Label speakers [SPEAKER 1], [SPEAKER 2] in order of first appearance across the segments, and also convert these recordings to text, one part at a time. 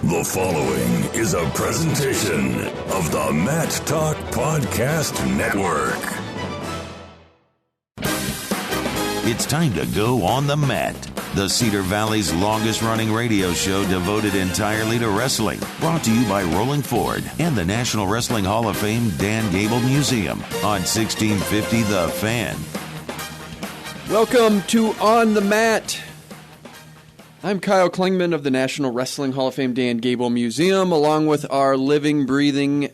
[SPEAKER 1] The following is a presentation of the Mat Talk Podcast Network.
[SPEAKER 2] It's time to go on the mat. The Cedar Valley's longest-running radio show devoted entirely to wrestling. Brought to you by Rolling Ford and the National Wrestling Hall of Fame Dan Gable Museum on 1650 The Fan.
[SPEAKER 3] Welcome to On the Mat. I'm Kyle Klingman of the National Wrestling Hall of Fame Dan Gable Museum, along with our living, breathing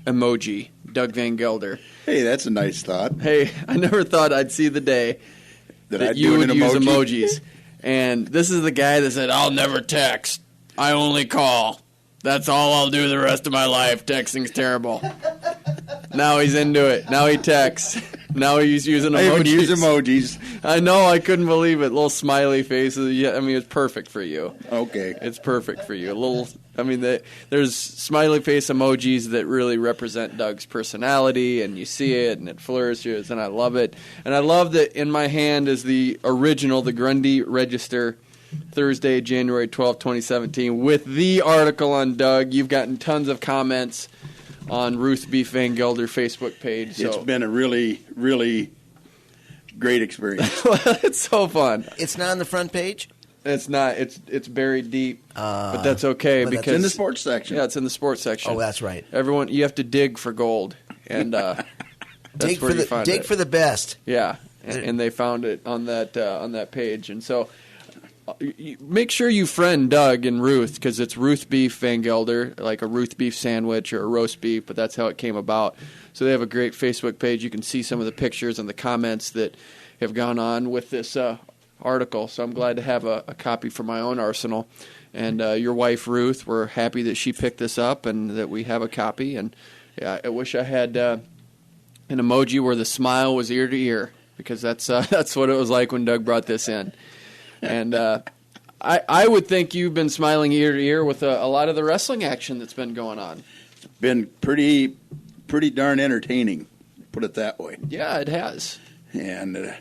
[SPEAKER 3] emoji, Doug Van Gelder.
[SPEAKER 4] Hey, that's a nice thought.
[SPEAKER 3] Hey, I never thought I'd see the day that you would use emojis. And this is the guy that said, I'll never text. I only call. That's all I'll do the rest of my life. Texting's terrible. Now he's into it. Now he texts. Now he's using emojis.
[SPEAKER 4] I even use emojis.
[SPEAKER 3] I know. I couldn't believe it. Little smiley faces. Yeah, I mean, it's perfect for you.
[SPEAKER 4] Okay.
[SPEAKER 3] It's perfect for you. There's smiley face emojis that really represent Doug's personality, and you see it, and it flourishes, and I love it. And I love that in my hand is the original, the Grundy Register, Thursday, January 12, 2017, with the article on Doug. You've gotten tons of comments on Ruth B. Van Gelder Facebook page. So.
[SPEAKER 4] It's been a really, really great experience.
[SPEAKER 3] Well, it's so fun.
[SPEAKER 5] It's not on the front page?
[SPEAKER 3] It's not. It's buried deep, but that's okay because
[SPEAKER 4] it's in the sports section.
[SPEAKER 3] Yeah, it's in the sports section.
[SPEAKER 5] Oh, that's right.
[SPEAKER 3] Everyone, you have to dig for gold, and that's
[SPEAKER 5] dig
[SPEAKER 3] where
[SPEAKER 5] for
[SPEAKER 3] you find
[SPEAKER 5] dig
[SPEAKER 3] it.
[SPEAKER 5] for the best.
[SPEAKER 3] Yeah, and they found it on that page, and so make sure you friend Doug and Ruth because it's Ruth Beef Van Gelder, like a Ruth beef sandwich or a roast beef, but that's how it came about. So they have a great Facebook page. You can see some of the pictures and the comments that have gone on with this article. So I'm glad to have a copy for my own arsenal. And your wife Ruth, we're happy that she picked this up and that we have a copy. And yeah, I wish I had an emoji where the smile was ear to ear because that's what it was like when Doug brought this in. And I would think you've been smiling ear to ear with a lot of the wrestling action that's been going on.
[SPEAKER 4] It's been pretty darn entertaining, put it that way.
[SPEAKER 3] Yeah, it has.
[SPEAKER 4] And,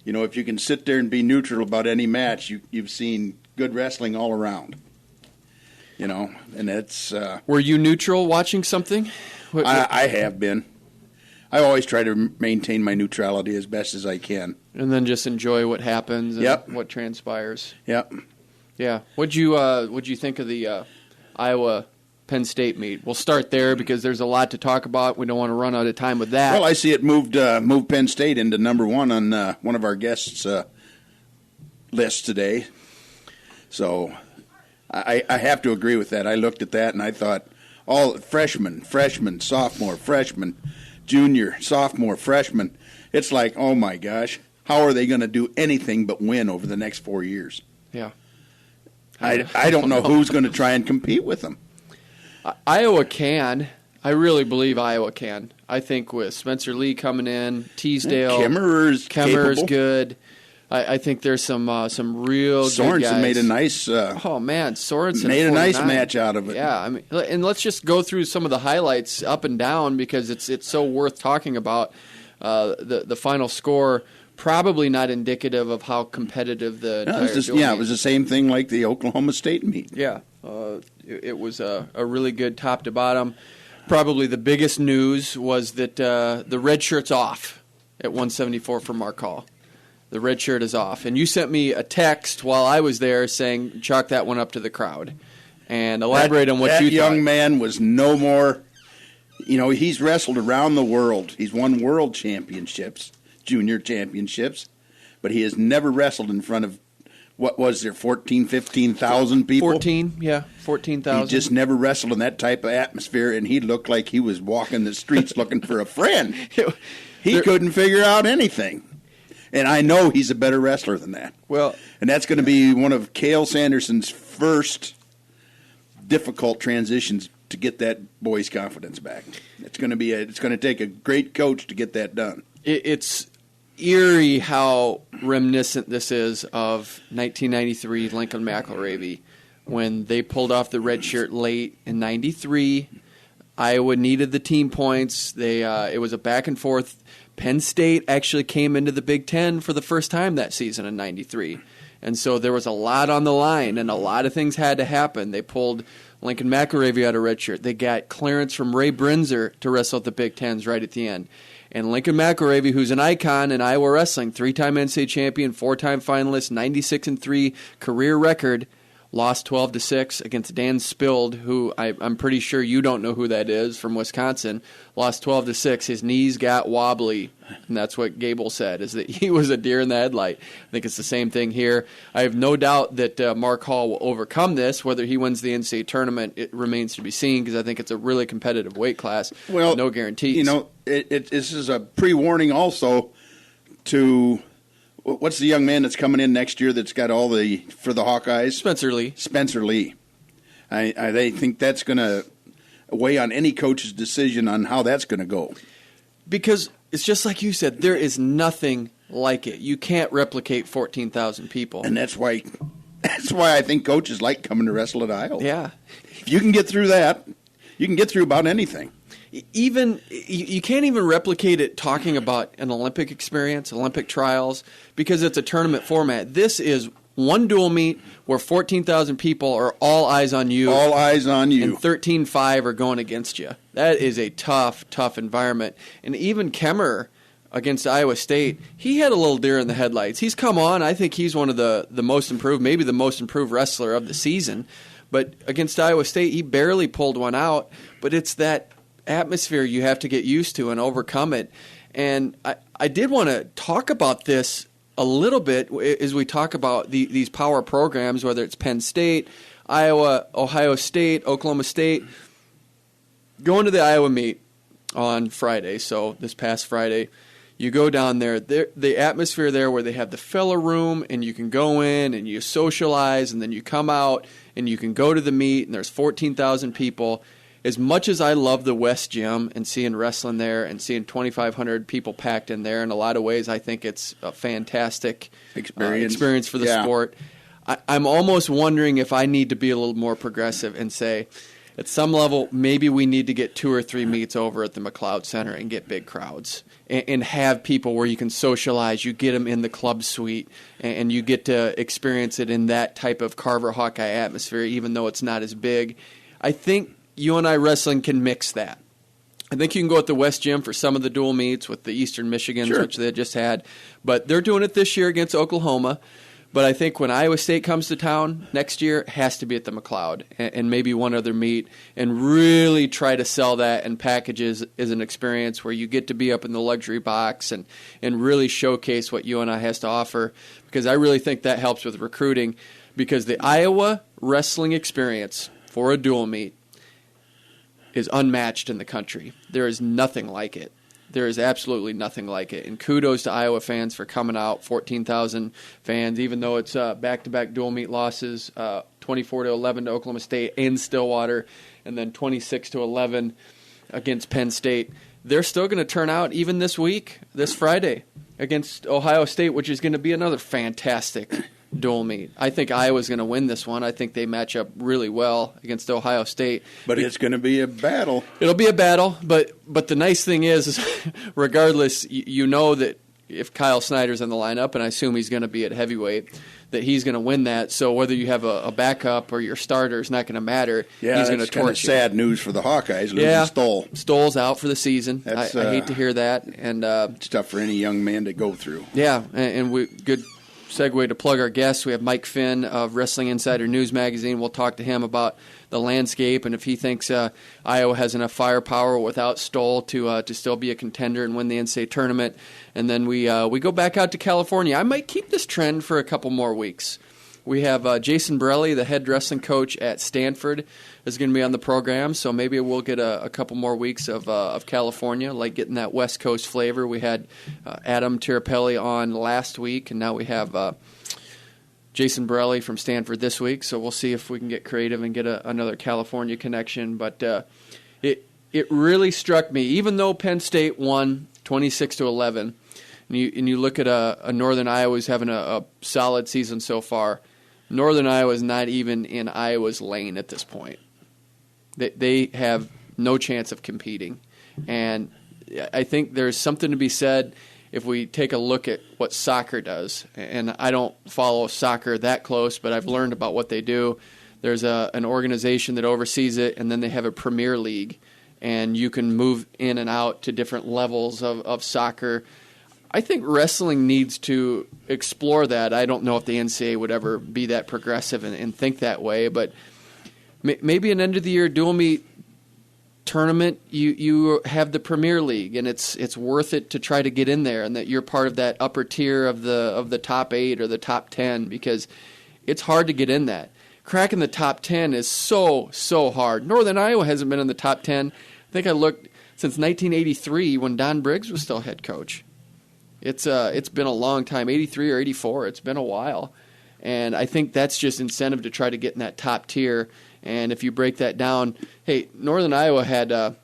[SPEAKER 4] if you can sit there and be neutral about any match, you've seen good wrestling all around. And it's...
[SPEAKER 3] Were you neutral watching something?
[SPEAKER 4] I have been. I always try to maintain my neutrality as best as I can.
[SPEAKER 3] And then just enjoy what happens and what transpires.
[SPEAKER 4] Yep.
[SPEAKER 3] Yeah. What'd you think of the Iowa Penn State meet? We'll start there because there's a lot to talk about. We don't want to run out of time with that.
[SPEAKER 4] Well, I see it moved Penn State into number one on one of our guests' lists today. So I have to agree with that. I looked at that and I thought, all freshman, sophomore, freshman, junior, sophomore, freshman. It's like, oh my gosh, how are they going to do anything but win over the next 4 years?
[SPEAKER 3] Yeah.
[SPEAKER 4] I don't know who's going to try and compete with them.
[SPEAKER 3] Iowa can. I really believe Iowa can. I think with Spencer Lee coming in, Teasdale,
[SPEAKER 4] Kemmerer's
[SPEAKER 3] good. I think there's some real
[SPEAKER 4] Sorensen
[SPEAKER 3] good guys.
[SPEAKER 4] Made a nice.
[SPEAKER 3] Sorensen
[SPEAKER 4] made a nice match out of it.
[SPEAKER 3] Yeah, I mean, and let's just go through some of the highlights up and down because it's so worth talking about. The final score probably not indicative of how competitive the
[SPEAKER 4] it was the same thing like the Oklahoma State meet.
[SPEAKER 3] Yeah, it was a really good top to bottom. Probably the biggest news was that the red shirt's off at 174 for Mark Hall. The red shirt is off. And you sent me a text while I was there saying, chalk that one up to the crowd. And elaborate on what you thought.
[SPEAKER 4] That young man was no more, he's wrestled around the world. He's won world championships, junior championships, but he has never wrestled in front of, what was there, 15,000 people?
[SPEAKER 3] 14,000.
[SPEAKER 4] He just never wrestled in that type of atmosphere, and he looked like he was walking the streets looking for a friend. He couldn't figure out anything. And I know he's a better wrestler than that.
[SPEAKER 3] Well,
[SPEAKER 4] and that's going to be one of Cale Sanderson's first difficult transitions to get that boy's confidence back. It's going to take a great coach to get that done.
[SPEAKER 3] It's eerie how reminiscent this is of 1993 Lincoln McElravy when they pulled off the red shirt late in 93. Iowa needed the team points. It was a back and forth. Penn State actually came into the Big Ten for the first time that season in 93. And so there was a lot on the line, and a lot of things had to happen. They pulled Lincoln McIlravy out of redshirt. They got clearance from Ray Brinzer to wrestle at the Big Tens right at the end. And Lincoln McIlravy, who's an icon in Iowa wrestling, 3-time NCAA champion, 4-time finalist, 96-3 career record, lost 12-6 against Dan Spilled, who I'm pretty sure you don't know who that is, from Wisconsin. Lost 12-6. His knees got wobbly, and that's what Gable said, is that he was a deer in the headlight. I think it's the same thing here. I have no doubt that Mark Hall will overcome this. Whether he wins the NCAA tournament, it remains to be seen, because I think it's a really competitive weight class.
[SPEAKER 4] Well,
[SPEAKER 3] no guarantees.
[SPEAKER 4] You know, this is a pre-warning also to... What's the young man that's coming in next year that's got all for the Hawkeyes? Spencer Lee. I think that's going to weigh on any coach's decision on how that's going to go.
[SPEAKER 3] Because it's just like you said, there is nothing like it. You can't replicate 14,000 people.
[SPEAKER 4] And that's why I think coaches like coming to wrestle at Iowa.
[SPEAKER 3] Yeah.
[SPEAKER 4] If you can get through that, you can get through about anything.
[SPEAKER 3] Even you can't even replicate it talking about an Olympic experience, Olympic trials, because it's a tournament format. This is one dual meet where 14,000 people are all eyes on you.
[SPEAKER 4] All eyes on you.
[SPEAKER 3] And 13-5 are going against you. That is a tough, tough environment. And even Kemmer against Iowa State, he had a little deer in the headlights. He's come on. I think he's one of the most improved, maybe the most improved wrestler of the season. But against Iowa State, he barely pulled one out. But it's that atmosphere you have to get used to and overcome it. And I did want to talk about this a little bit as we talk about these power programs, whether it's Penn State, Iowa, Ohio State, Oklahoma State. Going to the Iowa meet on Friday, so this past Friday, you go down there, the atmosphere there where they have the filler room and you can go in and you socialize and then you come out and you can go to the meet and there's 14,000 people. As much as I love the West Gym and seeing wrestling there and seeing 2,500 people packed in there, in a lot of ways I think it's a fantastic experience for the sport. I'm almost wondering if I need to be a little more progressive and say, at some level, maybe we need to get 2 or 3 meets over at the McLeod Center and get big crowds and have people where you can socialize. You get them in the club suite and you get to experience it in that type of Carver Hawkeye atmosphere, even though it's not as big. I think UNI Wrestling can mix that. I think you can go at the West Gym for some of the dual meets with the Eastern Michigans, which they just had. But they're doing it this year against Oklahoma. But I think when Iowa State comes to town next year, it has to be at the McLeod and maybe one other meet and really try to sell that and package it as an experience where you get to be up in the luxury box and really showcase what UNI has to offer, because I really think that helps with recruiting, because the Iowa wrestling experience for a dual meet is unmatched in the country. There is nothing like it. There is absolutely nothing like it. And kudos to Iowa fans for coming out, 14,000 fans, even though it's back-to-back dual meet losses, 24-11 to Oklahoma State in Stillwater, and then 26-11 against Penn State. They're still going to turn out even this week, this Friday, against Ohio State, which is going to be another fantastic dual meet. I think Iowa's going to win this one. I think they match up really well against Ohio State.
[SPEAKER 4] But it's going to be a battle.
[SPEAKER 3] It'll be a battle, but the nice thing is regardless, you know that if Kyle Snyder's in the lineup, and I assume he's going to be at heavyweight, that he's going to win that. So whether you have a backup or your starter is not going to matter.
[SPEAKER 4] Yeah,
[SPEAKER 3] he's going to torch you.
[SPEAKER 4] Sad news for the Hawkeyes losing Stoll.
[SPEAKER 3] Stoll's out for the season. I hate to hear that. And
[SPEAKER 4] it's tough for any young man to go through.
[SPEAKER 3] Yeah, and we good segue to plug our guests. We have Mike Finn of Wrestling Insider News Magazine. We'll talk to him about the landscape and if he thinks Iowa has enough firepower without Stoll to still be a contender and win the NCAA tournament. And then we go back out to California. I might keep this trend for a couple more weeks. We have Jason Borrelli, the head wrestling coach at Stanford, is going to be on the program, so maybe we'll get a couple more weeks of California, like getting that West Coast flavor. We had Adam Tirapelli on last week, and now we have Jason Borrelli from Stanford this week, so we'll see if we can get creative and get another California connection. But it really struck me, even though Penn State won 26-11, and you look at a Northern Iowa who's having a solid season so far. Northern Iowa is not even in Iowa's lane at this point. They have no chance of competing. And I think there's something to be said, if we take a look at what soccer does, and I don't follow soccer that close, but I've learned about what they do. There's an organization that oversees it, and then they have a Premier League, and you can move in and out to different levels of soccer. I think wrestling needs to explore that. I don't know if the NCAA would ever be that progressive and think that way, but maybe an end-of-the-year dual meet tournament, you have the Premier League, and it's worth it to try to get in there, and that you're part of that upper tier of the top 8 or the top 10, because it's hard to get in that. Cracking the top 10 is so hard. Northern Iowa hasn't been in the top 10. I think I looked since 1983 when Don Briggs was still head coach. It's been a long time, 83 or 84. It's been a while, and I think that's just incentive to try to get in that top tier. And if you break that down, hey, Northern Iowa had a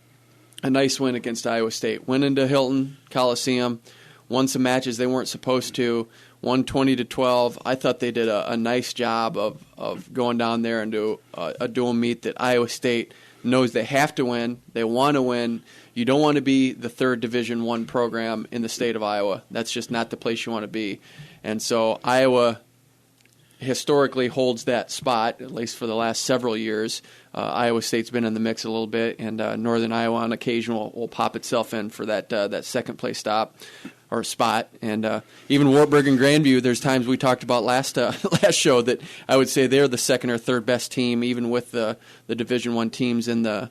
[SPEAKER 3] nice win against Iowa State. Went into Hilton Coliseum, won some matches they weren't supposed to. Won 20-12. I thought they did a nice job of going down there and do a dual meet that Iowa State knows they have to win. They want to win. You don't want to be the third Division I program in the state of Iowa. That's just not the place you want to be. And so Iowa historically holds that spot, at least for the last several years. Iowa State's been in the mix a little bit, and Northern Iowa on occasion will pop itself in for that second place stop or spot. And even Wartburg and Grandview, there's times we talked about last show that I would say they're the second or third best team, even with the Division I teams in the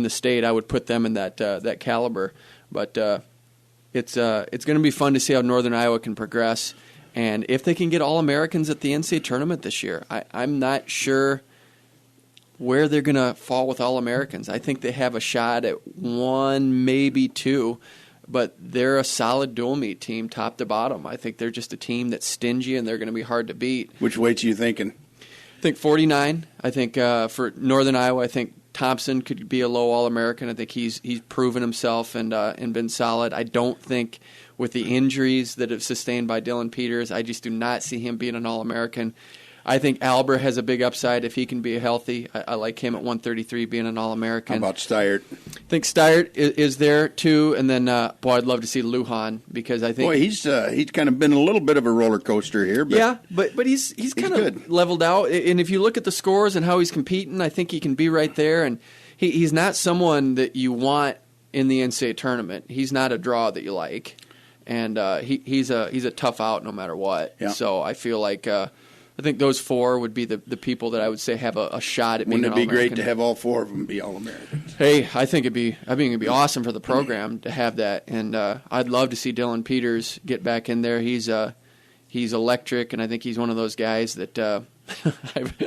[SPEAKER 3] state. I would put them in that caliber. But it's going to be fun to see how Northern Iowa can progress, and if they can get All-Americans at the NCAA tournament this year. I'm not sure where they're going to fall with All-Americans. I think they have a shot at 1, maybe 2. But they're a solid dual meet team, top to bottom. I think they're just a team that's stingy, and they're going to be hard to beat.
[SPEAKER 4] Which weight are you thinking?
[SPEAKER 3] I think 49. I think for Northern Iowa, I think Thompson could be a low All-American. I think he's proven himself and been solid. I don't think with the injuries that have sustained by Dylan Peters, I just do not see him being an All-American. I think Albert has a big upside if he can be healthy. I like him at 133 being an All-American.
[SPEAKER 4] How about Steyert?
[SPEAKER 3] I think Steyert is there too, and then I'd love to see Lujan, because I think
[SPEAKER 4] he's kind of been a little bit of a roller coaster here. But
[SPEAKER 3] yeah, but he's kind of
[SPEAKER 4] good.
[SPEAKER 3] Leveled out, and if you look at the scores and how he's competing, I think he can be right there. And he's not someone that you want in the NCAA tournament. He's not a draw that you like, and he's a tough out no matter what. Yeah. So I feel like. I think those 4 would be the people that I would say have a shot at being an All-American.
[SPEAKER 4] Wouldn't it be great to have all 4 of them be All-Americans?
[SPEAKER 3] Hey, I think it'd be awesome for the program to have that, and I'd love to see Dylan Peters get back in there. He's electric, and I think he's one of those guys that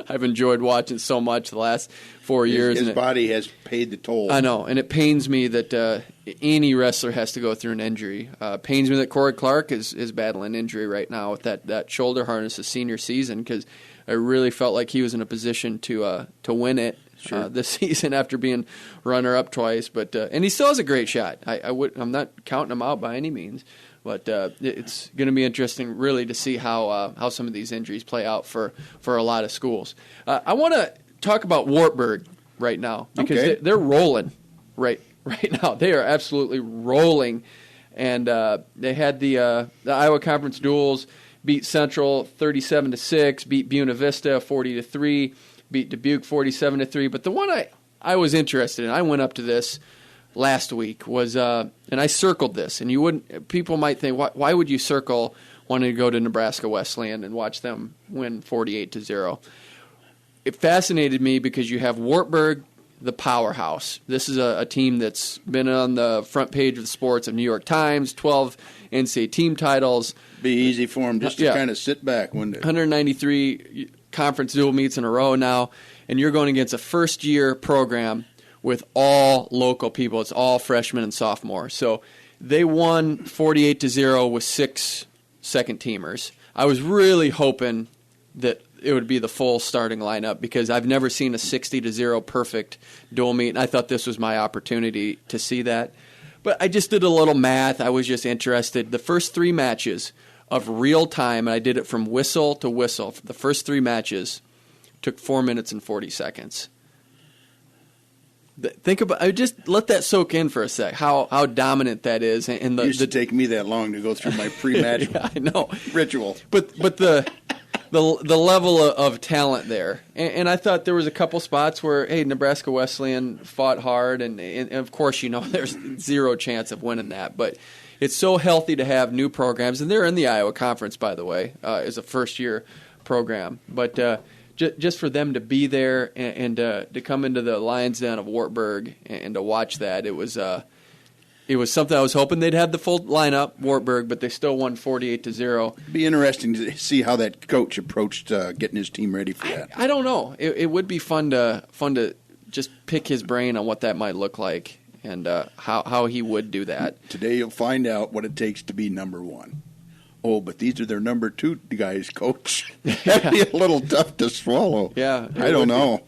[SPEAKER 3] I've enjoyed watching so much the last 4 years.
[SPEAKER 4] His body has paid the toll.
[SPEAKER 3] I know, and it pains me that any wrestler has to go through an injury. Pains me that Corey Clark is battling injury right now with that shoulder harness his senior season, because I really felt like he was in a position to win it this season after being runner-up twice. But and he still has a great shot. I'm not counting him out by any means. But it's going to be interesting, really, to see how some of these injuries play out for a lot of schools. I want to talk about Wartburg right now, because they're rolling right now. They are absolutely rolling, and they had the Iowa Conference duels, beat Central 37-6, beat Buena Vista 40-3, beat Dubuque 47-3. But the one I was interested in, I went up to this last week, was and I circled this, and people might think, why would you circle wanting to go to Nebraska Wesleyan and watch them win 48-0? It fascinated me because you have Wartburg, the powerhouse. This is a team that's been on the front page of the sports of New York Times, 12 NCAA team titles.
[SPEAKER 4] Be easy for them just to kind of sit back, wouldn't it?
[SPEAKER 3] 193 conference dual meets in a row now, and you're going against a first-year program with all local people. It's all freshmen and sophomores. So they won 48-0 with 6 second-teamers. I was really hoping that it would be the full starting lineup, because I've never seen a 60-0 perfect dual meet, and I thought this was my opportunity to see that. But I just did a little math. I was just interested. The first 3 matches of real time, and I did it from whistle to whistle, the first 3 matches took 4 minutes and 40 seconds. Think about. Just let that soak in for a sec. How dominant that is. And
[SPEAKER 4] it used to take me that long to go through my pre-match
[SPEAKER 3] yeah, I know.
[SPEAKER 4] ritual.
[SPEAKER 3] But the level of talent there, and I thought there was a couple spots where, hey, Nebraska Wesleyan fought hard, and of course, there's zero chance of winning that. But it's so healthy to have new programs, and they're in the Iowa Conference, by the way, as a first-year program. But just for them to be there and to come into the Lions Den of Wartburg and to watch that, it was something I was hoping they'd have the full lineup, Wartburg, but they still won 48-0.
[SPEAKER 4] It'd be interesting to see how that coach approached getting his team ready for that.
[SPEAKER 3] I don't know. It would be fun to just pick his brain on what that might look like and how he would do that.
[SPEAKER 4] Today you'll find out what it takes to be number one. Oh, but these are their number two guys, Coach. That'd be a little tough to swallow.
[SPEAKER 3] Yeah.
[SPEAKER 4] I don't know.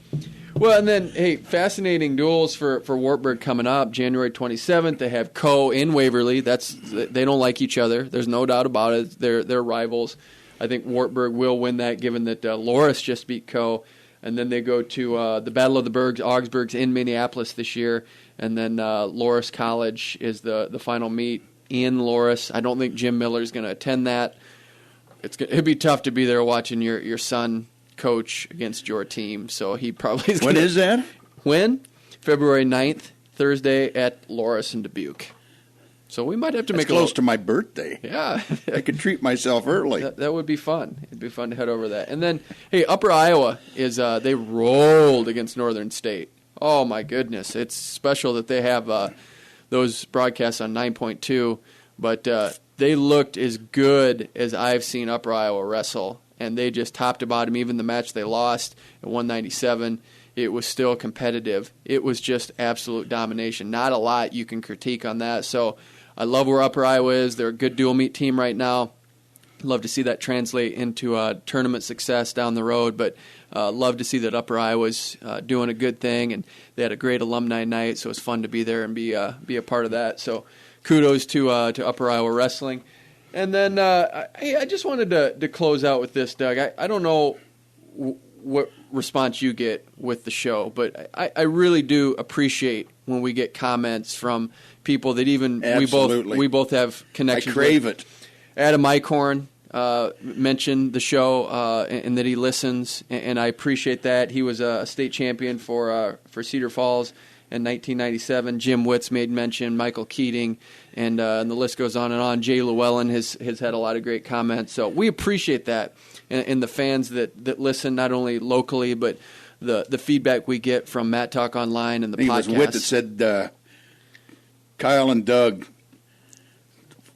[SPEAKER 3] Well, and then, hey, fascinating duels for Wartburg coming up. January 27th, they have Co. in Waverly. They don't like each other. There's no doubt about it. They're rivals. I think Wartburg will win that, given that Loris just beat Co. And then they go to the Battle of the Bergs, Augsburg's in Minneapolis this year. And then Loris College is the final meet in Loris. I don't think Jim Miller's going to attend that. It'd be tough to be there watching your son coach against your team, so he probably is.
[SPEAKER 4] When is that?
[SPEAKER 3] When? February 9th, Thursday at Loris in Dubuque. So we might have to make
[SPEAKER 4] close to my birthday.
[SPEAKER 3] Yeah.
[SPEAKER 4] I could treat myself early.
[SPEAKER 3] That would be fun. It'd be fun to head over that. And then, hey, Upper Iowa is they rolled against Northern State. Oh my goodness. It's special that they have those broadcasts on 9.2, but they looked as good as I've seen Upper Iowa wrestle, and they just top to bottom, even the match they lost at 197, it was still competitive. It was just absolute domination. Not a lot you can critique on that. So I love where Upper Iowa is. They're a good dual meet team right now. Love to see that translate into tournament success down the road, but love to see that Upper Iowa's doing a good thing, and they had a great alumni night, so it's fun to be there and be a part of that. So kudos to Upper Iowa Wrestling. And then I just wanted to close out with this, Doug. I don't know what response you get with the show, but I really do appreciate when we get comments from people that even we both have connections with.
[SPEAKER 4] I crave it.
[SPEAKER 3] Adam Eichhorn mentioned the show and that he listens, and I appreciate that. He was a state champion for Cedar Falls in 1997. Jim Witz made mention, Michael Keating, and the list goes on and on. Jay Llewellyn has had a lot of great comments, so we appreciate that, and the fans that listen not only locally but the feedback we get from Matt Talk Online and the podcast.
[SPEAKER 4] It was Witt that said Kyle and Doug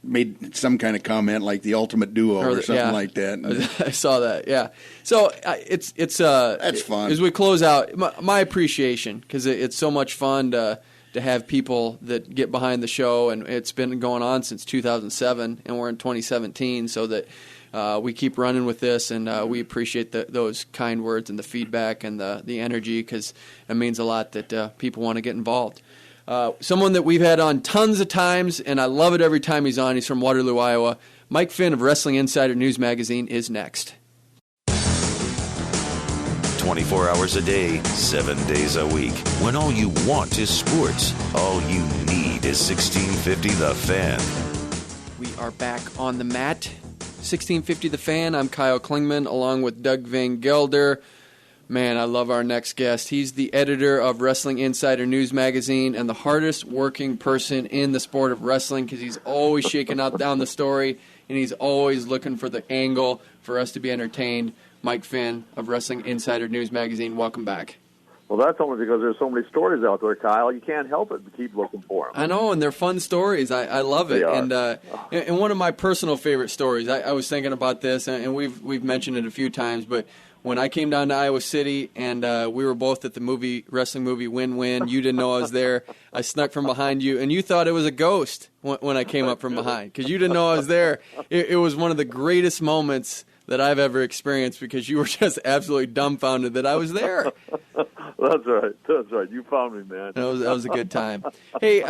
[SPEAKER 4] made some kind of comment like the ultimate duo or something like that.
[SPEAKER 3] I saw that, yeah. So it's
[SPEAKER 4] that's fun.
[SPEAKER 3] As we close out, my appreciation, because it's so much fun to have people that get behind the show, and it's been going on since 2007, and we're in 2017, so that we keep running with this, and we appreciate those kind words and the feedback and the energy, because it means a lot that people want to get involved. Someone that we've had on tons of times, and I love it every time he's on. He's from Waterloo, Iowa. Mike Finn of Wrestling Insider News Magazine is next.
[SPEAKER 2] 24 hours a day, 7 days a week. When all you want is sports, all you need is 1650 The Fan.
[SPEAKER 3] We are back on the mat. 1650 The Fan. I'm Kyle Klingman, along with Doug Van Gelder. Man, I love our next guest. He's the editor of Wrestling Insider News Magazine and the hardest working person in the sport of wrestling, because he's always shaking out down the story, and he's always looking for the angle for us to be entertained. Mike Finn of Wrestling Insider News Magazine, welcome back.
[SPEAKER 6] Well, that's only because there's so many stories out there, Kyle. You can't help it but keep looking for them.
[SPEAKER 3] I know, and they're fun stories. I love it.
[SPEAKER 6] They are.
[SPEAKER 3] And one of my personal favorite stories, I was thinking about this, and we've mentioned it a few times, but when I came down to Iowa City and we were both at the wrestling movie Win-Win, you didn't know I was there. I snuck from behind you, and you thought it was a ghost when I came up from behind, because you didn't know I was there. It was one of the greatest moments that I've ever experienced, because you were just absolutely dumbfounded that I was there.
[SPEAKER 6] That's right. You found me, man.
[SPEAKER 3] That was a good time. Hey,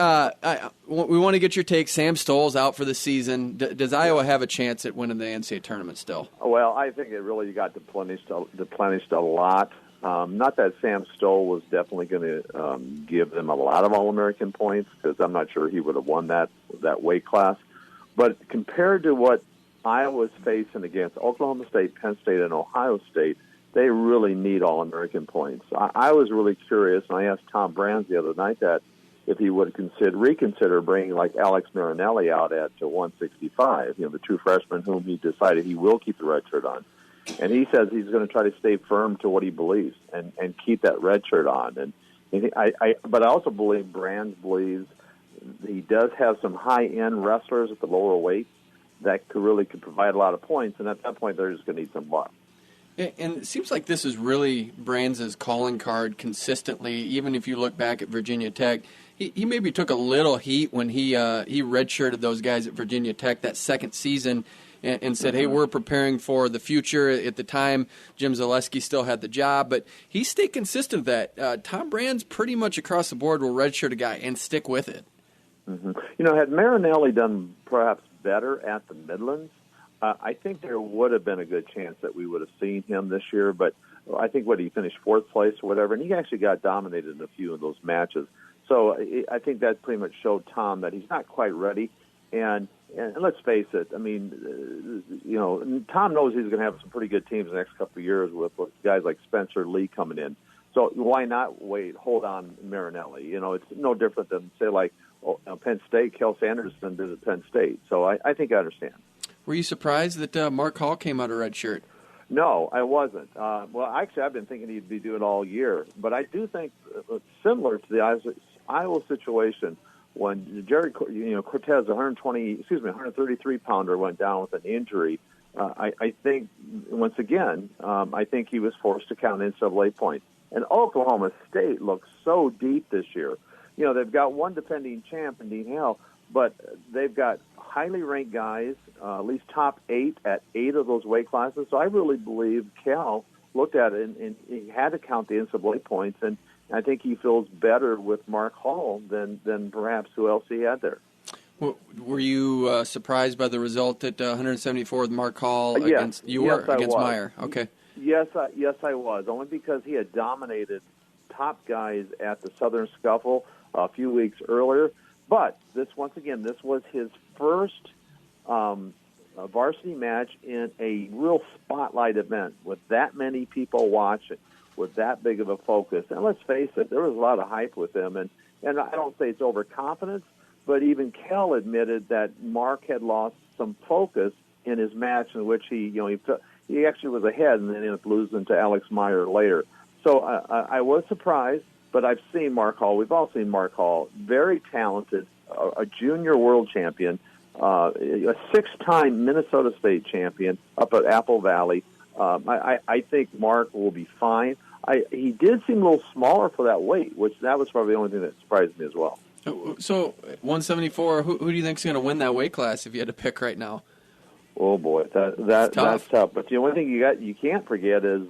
[SPEAKER 3] we want to get your take. Sam Stoll's out for the season. Does Iowa have a chance at winning the NCAA tournament still?
[SPEAKER 6] Well, I think it really got deplenished a lot. Not that Sam Stoll was definitely going to give them a lot of All-American points, because I'm not sure he would have won that weight class. But compared to what Iowa's facing against Oklahoma State, Penn State, and Ohio State, they really need All-American points. I was really curious, and I asked Tom Brands the other night that if he would reconsider bringing like Alex Marinelli out at 165, the true freshman whom he decided he will keep the red shirt on. And he says he's going to try to stay firm to what he believes and keep that red shirt on. But I also believe Brands believes he does have some high-end wrestlers at the lower weights that could provide a lot of points, and at that point they're just going to need some luck.
[SPEAKER 3] And it seems like this is really Brands' calling card consistently. Even if you look back at Virginia Tech, he maybe took a little heat when he redshirted those guys at Virginia Tech that second season and said, hey, we're preparing for the future. At the time, Jim Zaleski still had the job, but he stayed consistent with that. Tom Brands pretty much across the board will redshirt a guy and stick with it.
[SPEAKER 6] Mm-hmm. Had Marinelli done perhaps better at the Midlands, I think there would have been a good chance that we would have seen him this year, but I think he finished fourth place or whatever, and he actually got dominated in a few of those matches. So I think that pretty much showed Tom that he's not quite ready. And let's face it, I mean, Tom knows he's going to have some pretty good teams in the next couple of years with guys like Spencer Lee coming in. So why not hold on Marinelli? It's no different than, say, like Penn State, Kel Sanderson did at Penn State. So I think I understand.
[SPEAKER 3] Were you surprised that Mark Hall came out of red shirt?
[SPEAKER 6] No, I wasn't. Well, actually, I've been thinking he'd be doing it all year. But I do think similar to the Iowa situation when Jerry, Cortez, 133 pounder went down with an injury. I think once again, I think he was forced to count NCAA points. And Oklahoma State looks so deep this year. They've got one defending champ in Dean Hale, but they've got highly ranked guys, at least top 8 at 8 of those weight classes. So I really believe Cal looked at it and he had to count the NCAA points, and I think he feels better with Mark Hall than perhaps who else he had there.
[SPEAKER 3] Well, were you surprised by the result at 174 with Mark Hall
[SPEAKER 6] against
[SPEAKER 3] Meyer? Okay.
[SPEAKER 6] Yes, I was, only because he had dominated top guys at the Southern Scuffle a few weeks earlier. But this was his first varsity match in a real spotlight event with that many people watching, with that big of a focus. And let's face it, there was a lot of hype with him. And I don't say it's overconfidence, but even Kel admitted that Mark had lost some focus in his match in which he actually was ahead and then ended up losing to Alex Meyer later. So I was surprised. But I've seen Mark Hall. We've all seen Mark Hall. Very talented, a junior world champion, a 6-time Minnesota State champion up at Apple Valley. I think Mark will be fine. He did seem a little smaller for that weight, that was probably the only thing that surprised me as well.
[SPEAKER 3] So 174, who do you think is going to win that weight class if you had to pick right now?
[SPEAKER 6] Oh, boy, that's tough. But the only thing you can't forget is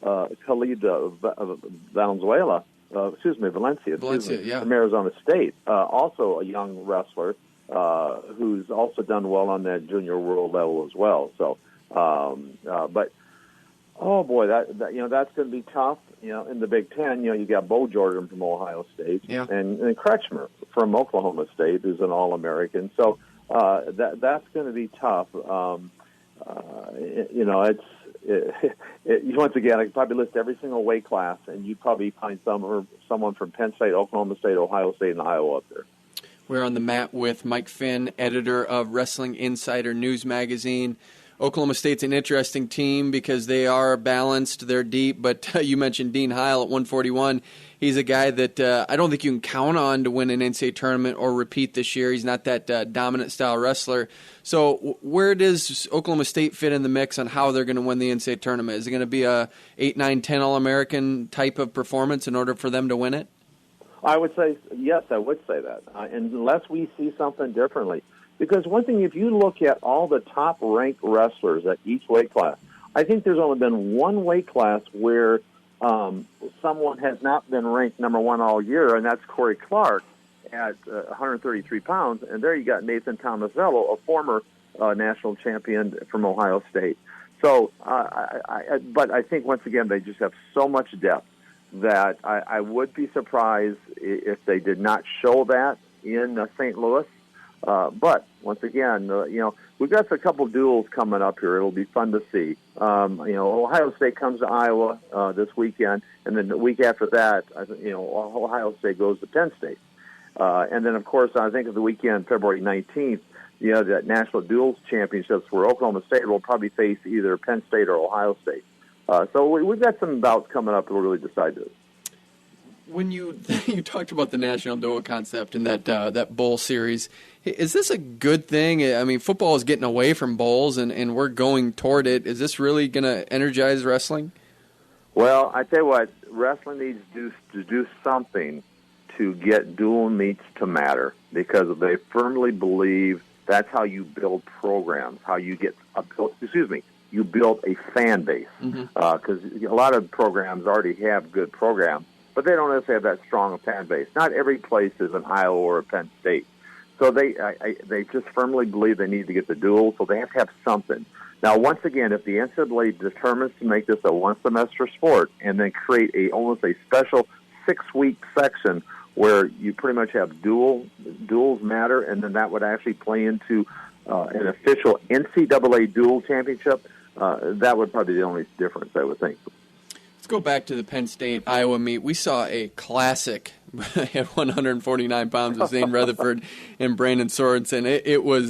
[SPEAKER 6] Khalid Valenzuela. Valencia,
[SPEAKER 3] yeah. From
[SPEAKER 6] Arizona State, also a young wrestler who's also done well on that junior world level as well. So, but oh boy, that's going to be tough. In the Big Ten, you got Bo Jordan from Ohio State, and Kretschmer from Oklahoma State, who's an All-American. So that's going to be tough. Once again, I could probably list every single weight class, and you'd probably find someone from Penn State, Oklahoma State, Ohio State, and Iowa up there.
[SPEAKER 3] We're on the mat with Mike Finn, editor of Wrestling Insider News Magazine. Oklahoma State's an interesting team because they are balanced, they're deep, but you mentioned Dean Heil at 141. He's a guy that I don't think you can count on to win an NCAA tournament or repeat this year. He's not that dominant style wrestler. So where does Oklahoma State fit in the mix on how they're going to win the NCAA tournament? Is it going to be a 8, 9, 10 All-American type of performance in order for them to win it?
[SPEAKER 6] I would say, yes, I would say that, unless we see something differently. Because one thing, if you look at all the top-ranked wrestlers at each weight class, I think there's only been one weight class where someone has not been ranked number one all year, and that's Corey Clark at 133 pounds. And there you got Nathan Tomasello, a former national champion from Ohio State. So, but I think once again they just have so much depth that I would be surprised if they did not show that in St. Louis. But once again, we've got a couple duels coming up here. It'll be fun to see. Ohio State comes to Iowa this weekend, and then the week after that, Ohio State goes to Penn State. And then, of course, I think of the weekend, February 19th, that National Duels Championships where Oklahoma State will probably face either Penn State or Ohio State. So we've got some bouts coming up that will really decide this.
[SPEAKER 3] When you talked about the national duel concept in that bowl series, is this a good thing? I mean, football is getting away from bowls, and we're going toward it. Is this really going to energize wrestling?
[SPEAKER 6] Well, I tell you what, wrestling needs to do something to get dual meets to matter, because they firmly believe that's how you build programs, how you get you build a fan base, because a lot of programs already have good programs, but they don't necessarily have that strong a fan base. Not every place is an Iowa or a Penn State. So they just firmly believe they need to get the duel, so they have to have something. Now, once again, if the NCAA determines to make this a one-semester sport and then create almost a special 6-week section where you pretty much have duels matter, and then that would actually play into an official NCAA dual championship, that would probably be the only difference, I would think.
[SPEAKER 3] Let's go back to the Penn State-Iowa meet. We saw a classic at 149 pounds with Zane Rutherford and Brandon Sorensen. It was,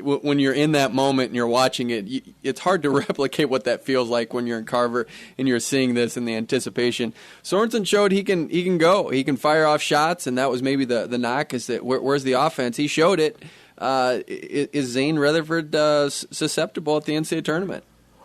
[SPEAKER 3] when you're in that moment and you're watching it, it's hard to replicate what that feels like when you're in Carver and you're seeing this in the anticipation. Sorensen showed he can go. He can fire off shots, and that was maybe the knock, is that where's the offense? He showed it. Is Zane Rutherford susceptible at the NCAA tournament?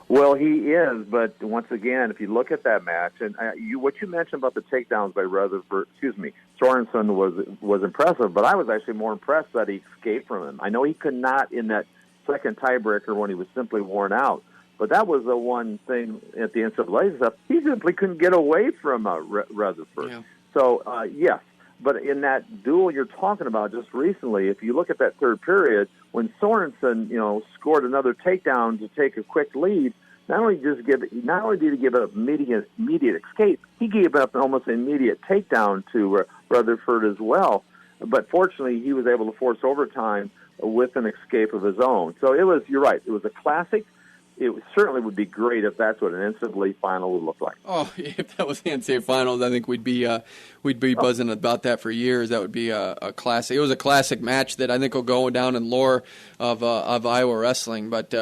[SPEAKER 6] Well, he is, but once again, if you look at that match, and what you mentioned about the takedowns by Sorensen was impressive, but I was actually more impressed that he escaped from him. I know he could not in that second tiebreaker when he was simply worn out, but that was the one thing at the NCAA stuff. He simply couldn't get away from Rutherford. Yeah. So, yes. But in that duel you're talking about just recently, if you look at that third period, when Sorensen, scored another takedown to take a quick lead, not only did he give up immediate escape, he gave up almost an immediate takedown to Rutherford as well. But fortunately, he was able to force overtime with an escape of his own. So you're right, it was a classic. It certainly would be great if that's what an NCAA final would look like. Oh,
[SPEAKER 3] if that was the NCAA finals, I think we'd be buzzing about that for years. That would be a classic. It was a classic match that I think will go down in lore of Iowa wrestling. But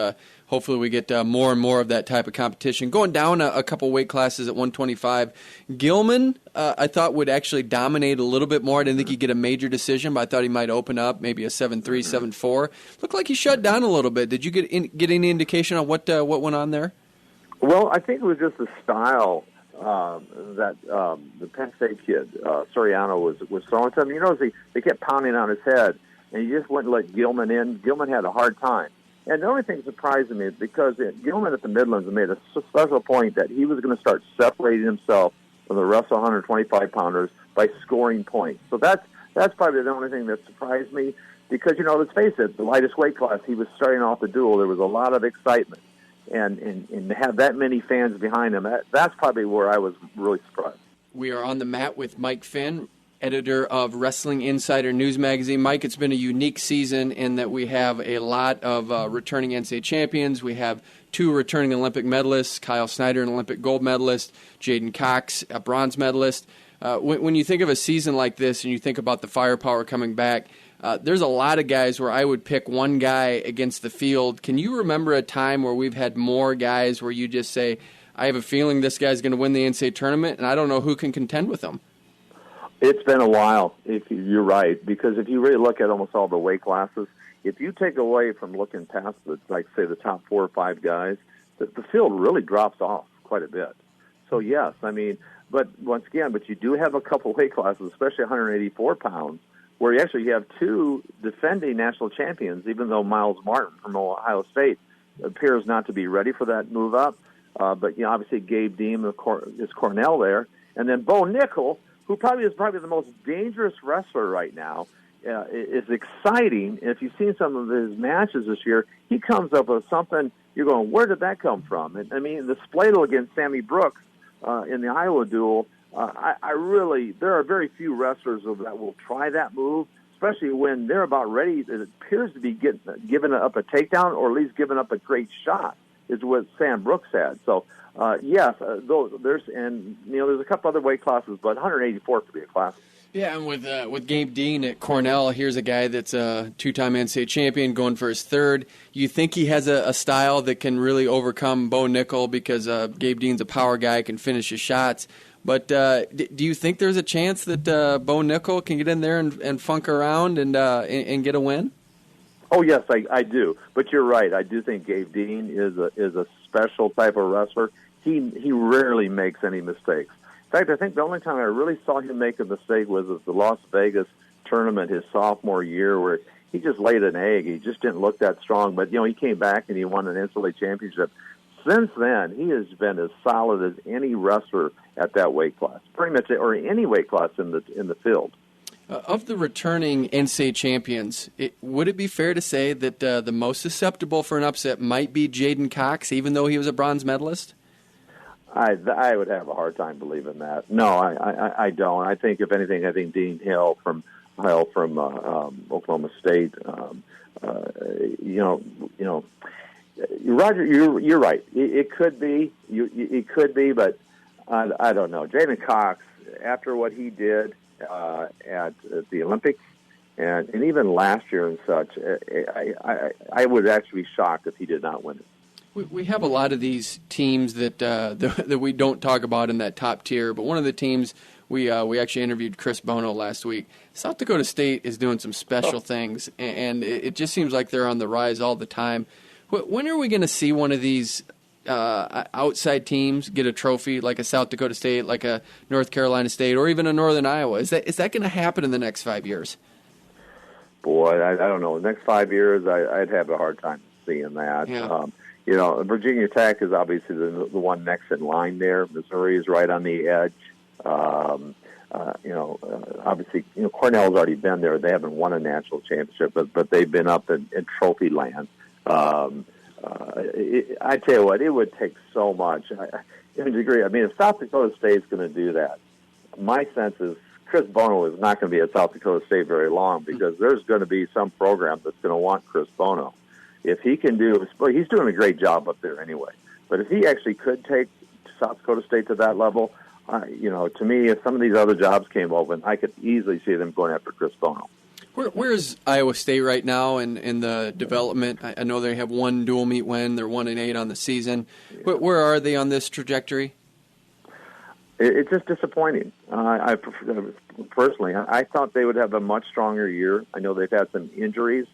[SPEAKER 3] hopefully we get more and more of that type of competition. Going down a couple weight classes at 125, Gilman I thought would actually dominate a little bit more. I didn't think he'd get a major decision, but I thought he might open up maybe a 7-3, 7-4. Looked like he shut down a little bit. Did you get any indication on what went on there?
[SPEAKER 6] Well, I think it was just the style that the Penn State kid, Soriano, was throwing to him. You know, they kept pounding on his head, and he just wouldn't let Gilman in. Gilman had a hard time. And the only thing surprising me is because Gilman at the Midlands made a special point that he was going to start separating himself from the rest of 125-pounders by scoring points. So that's probably the only thing that surprised me because, let's face it, the lightest weight class, he was starting off the duel. There was a lot of excitement. And to have that many fans behind him, that's probably where I was really surprised.
[SPEAKER 3] We are on the mat with Mike Finn, editor of Wrestling Insider News Magazine. Mike, it's been a unique season in that we have a lot of returning NCAA champions. We have 2 returning Olympic medalists, Kyle Snyder, an Olympic gold medalist, Jaden Cox, a bronze medalist. When you think of a season like this and you think about the firepower coming back, there's a lot of guys where I would pick one guy against the field. Can you remember a time where we've had more guys where you just say, I have a feeling this guy's going to win the NCAA tournament, and I don't know who can contend with him?
[SPEAKER 6] It's been a while, you're right, because if you really look at almost all the weight classes, if you take away from looking past the top 4 or 5 guys, the field really drops off quite a bit. So, yes, but once again, you do have a couple weight classes, especially 184 pounds, where you actually have 2 defending national champions, even though Miles Martin from Ohio State appears not to be ready for that move up. But obviously Gabe Deem is Cornell there. And then Bo Nickel, who is probably the most dangerous wrestler right now, is exciting. And if you've seen some of his matches this year, he comes up with something you're going, where did that come from? And I mean, the Spladle against Sammy Brooks in the Iowa duel, there are very few wrestlers that will try that move, especially when they're about ready. It appears to be giving up a takedown, or at least giving up a great shot, is what Sam Brooks had. So, yes, there's a couple other weight classes, but 184 could be a class.
[SPEAKER 3] Yeah, and with Gabe Dean at Cornell, here's a guy that's a two-time NCAA champion going for his third. You think he has a style that can really overcome Bo Nickel, because Gabe Dean's a power guy, can finish his shots. But do you think there's a chance that Bo Nickel can get in there and funk around and get a win?
[SPEAKER 6] Oh, yes, I do. But you're right. I do think Gabe Dean is a special type of wrestler. He rarely makes any mistakes. In fact, I think the only time I really saw him make a mistake was at the Las Vegas tournament his sophomore year, where he just laid an egg. He just didn't look that strong. But, he came back and he won an NCAA championship. Since then, he has been as solid as any wrestler at that weight class, pretty much, or any weight class in the field.
[SPEAKER 3] Of the returning NCAA champions, would it be fair to say that the most susceptible for an upset might be Jaden Cox, even though he was a bronze medalist?
[SPEAKER 6] I would have a hard time believing that. No, I don't. I think, if anything, Dean Hill from Oklahoma State. Roger, you're right. It could be. It could be, but I don't know. Jaden Cox, after what he did at the Olympics and even last year and such, I would actually be shocked if he did not win it.
[SPEAKER 3] We have a lot of these teams that we don't talk about in that top tier, but one of the teams we actually interviewed Chris Bono last week. South Dakota State is doing some special things, and it just seems like they're on the rise all the time. When are we going to see one of these outside teams get a trophy, like a South Dakota State, like a North Carolina State, or even a Northern Iowa? Is that going to happen in the next 5 years?
[SPEAKER 6] Boy, I don't know. The next 5 years, I'd have a hard time seeing that.
[SPEAKER 3] Yeah.
[SPEAKER 6] Virginia Tech is obviously the one next in line there. Missouri is right on the edge. Obviously, Cornell's already been there. They haven't won a national championship, but they've been up in trophy land. I tell you what, it would take so much. In a degree, if South Dakota State's going to do that, my sense is Chris Bono is not going to be at South Dakota State very long, because there's going to be some program that's going to want Chris Bono. If he can he's doing a great job up there anyway. But if he actually could take South Dakota State to that level, to me, if some of these other jobs came open, I could easily see them going after Chris Bono.
[SPEAKER 3] Where is Iowa State right now in the development? I know they have one dual meet win. They're 1-8 on the season. Where are they on this trajectory?
[SPEAKER 6] It's just disappointing. Personally, I thought they would have a much stronger year. I know they've had some injuries,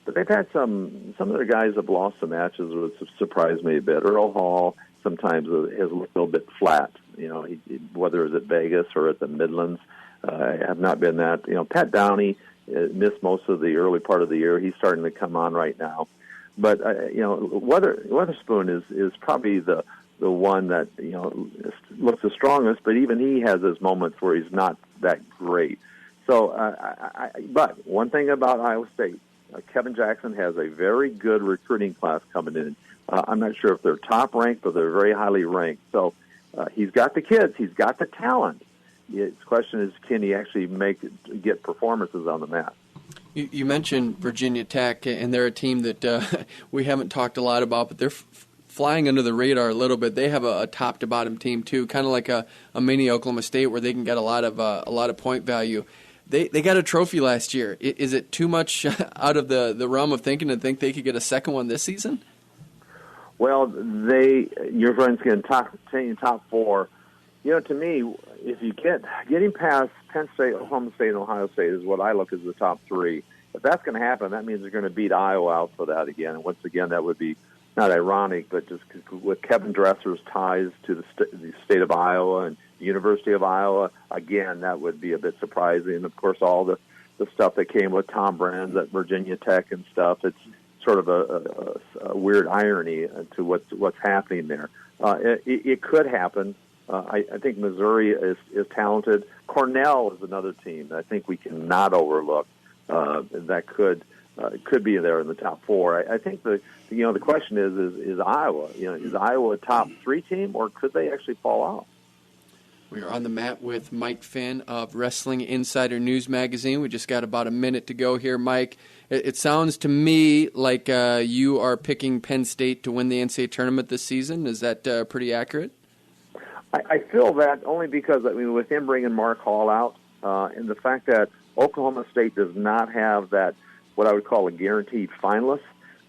[SPEAKER 6] but they've had some of their guys have lost some matches, which surprised me a bit. Earl Hall sometimes has looked a little bit flat. Whether it's at Vegas or at the Midlands, have not been that. Pat Downey missed most of the early part of the year. He's starting to come on right now, but Weatherspoon is probably the one that looks the strongest. But even he has his moments where he's not that great. So, but one thing about Iowa State, Kevin Jackson has a very good recruiting class coming in. I'm not sure if they're top ranked, but they're very highly ranked. So he's got the kids, he's got the talent. The question is, can he actually get performances on the mat?
[SPEAKER 3] You mentioned Virginia Tech, and they're a team that we haven't talked a lot about, but they're flying under the radar a little bit. They have a top to bottom team too, kind of like a mini Oklahoma State, where they can get a lot of point value. They got a trophy last year. Is it too much out of the realm of thinking to think they could get a second one this season? Well,
[SPEAKER 6] your friends can top 4. To me, if you getting past Penn State, Oklahoma State, and Ohio State is what I look as the top 3. If that's going to happen, that means they're going to beat Iowa out for that again. And once again, that would be not ironic, but just with Kevin Dresser's ties to the state of Iowa and the University of Iowa, again, that would be a bit surprising. And, of course, all the stuff that came with Tom Brands at Virginia Tech and stuff, it's sort of a weird irony to what's happening there. It could happen. I think Missouri is talented. Cornell is another team that I think we cannot overlook that could could be there in the top 4. I think the question is Iowa. Is Iowa a top 3 team, or could they actually fall out?
[SPEAKER 3] We are on the mat with Mike Finn of Wrestling Insider News Magazine. We just got about a minute to go here, Mike. It sounds to me like you are picking Penn State to win the NCAA tournament this season. Is that pretty accurate?
[SPEAKER 6] I feel that only because, with him bringing Mark Hall out, and the fact that Oklahoma State does not have that, what I would call a guaranteed finalist.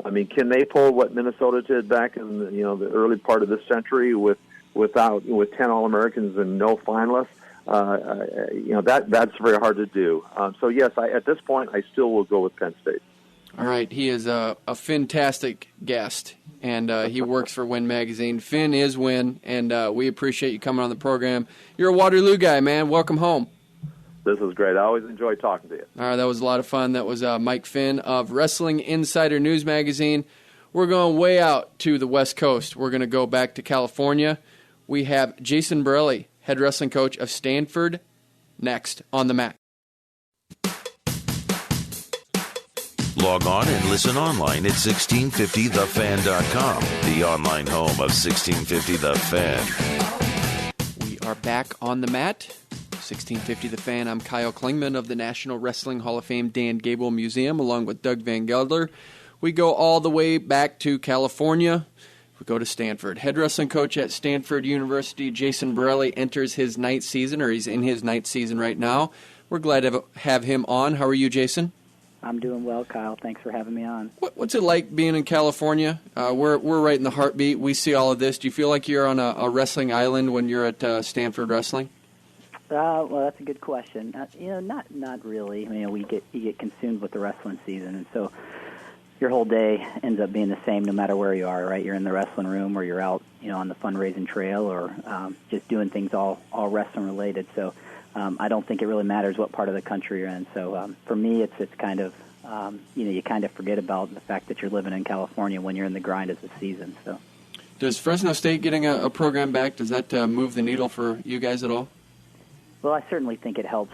[SPEAKER 6] Can they pull what Minnesota did back in the early part of this century with 10 All-Americans and no finalists? That's very hard to do. So yes, at this point, I still will go with Penn State.
[SPEAKER 3] All right, he is a fantastic guest, and he works for W.I.N magazine. Finn is W.I.N, and we appreciate you coming on the program. You're a Waterloo guy, man. Welcome home.
[SPEAKER 6] This is great. I always enjoy talking to you.
[SPEAKER 3] All right, that was a lot of fun. That was Mike Finn of Wrestling Insider News Magazine. We're going way out to the West Coast. We're going to go back to California. We have Jason Borrelli, head wrestling coach of Stanford, next on the mat.
[SPEAKER 2] Log on and listen online at 1650thefan.com, the online home of 1650 The Fan.
[SPEAKER 3] We are back on the mat. 1650 The Fan. I'm Kyle Klingman of the National Wrestling Hall of Fame Dan Gable Museum, along with Doug Van Gelder. We go all the way back to California. We go to Stanford. Head wrestling coach at Stanford University, Jason Borrelli, enters his ninth season, or he's in his ninth season right now. We're glad to have him on. How are you, Jason?
[SPEAKER 7] I'm doing well, Kyle. Thanks for having me on.
[SPEAKER 3] What's it like being in California? We're right in the heartbeat. We see all of this. Do you feel like you're on a wrestling island when you're at Stanford Wrestling?
[SPEAKER 7] Well, that's a good question. Not really. You get consumed with the wrestling season, and so your whole day ends up being the same no matter where you are, right? You're in the wrestling room, or you're out, on the fundraising trail, or just doing things all wrestling related. So I don't think it really matters what part of the country you're in. So for me, it's kind of you kind of forget about the fact that you're living in California when you're in the grind of the season. So
[SPEAKER 3] does Fresno State getting a program back, does that move the needle for you guys at all?
[SPEAKER 7] Well, I certainly think it helps.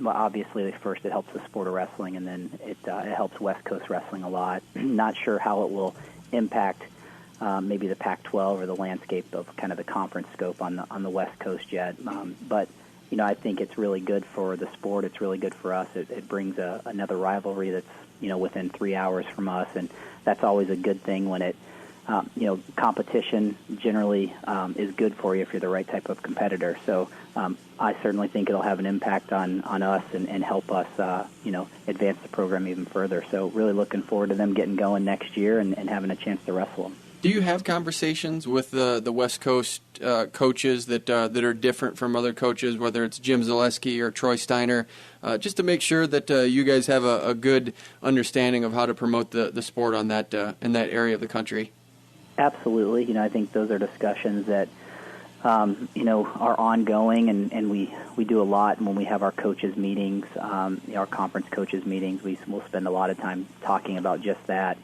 [SPEAKER 7] Obviously, first it helps the sport of wrestling, and then it helps West Coast wrestling a lot. Not sure how it will impact maybe the Pac-12 or the landscape of kind of the conference scope on the West Coast yet. But I think it's really good for the sport. It's really good for us. It brings another rivalry that's within 3 hours from us, and that's always a good thing when it. Competition generally is good for you if you're the right type of competitor. So I certainly think it'll have an impact on us and help us, advance the program even further. So really looking forward to them getting going next year and having a chance to wrestle them.
[SPEAKER 3] Do you have conversations with the West Coast coaches that are different from other coaches, whether it's Jim Zaleski or Troy Steiner, just to make sure that you guys have a good understanding of how to promote the sport on that in that area of the country?
[SPEAKER 7] Absolutely. I think those are discussions that, are ongoing, and we do a lot when we have our coaches meetings, our conference coaches meetings. We'll spend a lot of time talking about just that,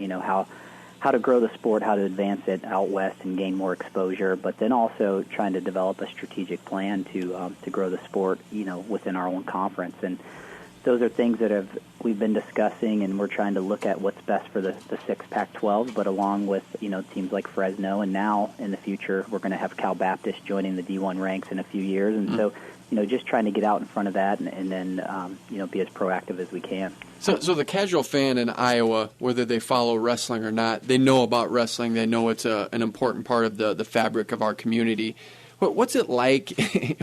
[SPEAKER 7] how to grow the sport, how to advance it out west and gain more exposure, but then also trying to develop a strategic plan to grow the sport, within our own conference. And those are things that we've been discussing, and we're trying to look at what's best for the 6 Pac-12, but along with teams like Fresno, and now in the future we're going to have Cal Baptist joining the D1 ranks in a few years, and so just trying to get out in front of that and then be as proactive as we can.
[SPEAKER 3] So the casual fan in Iowa, whether they follow wrestling or not, they know about wrestling. They know it's an important part of the fabric of our community. What's it like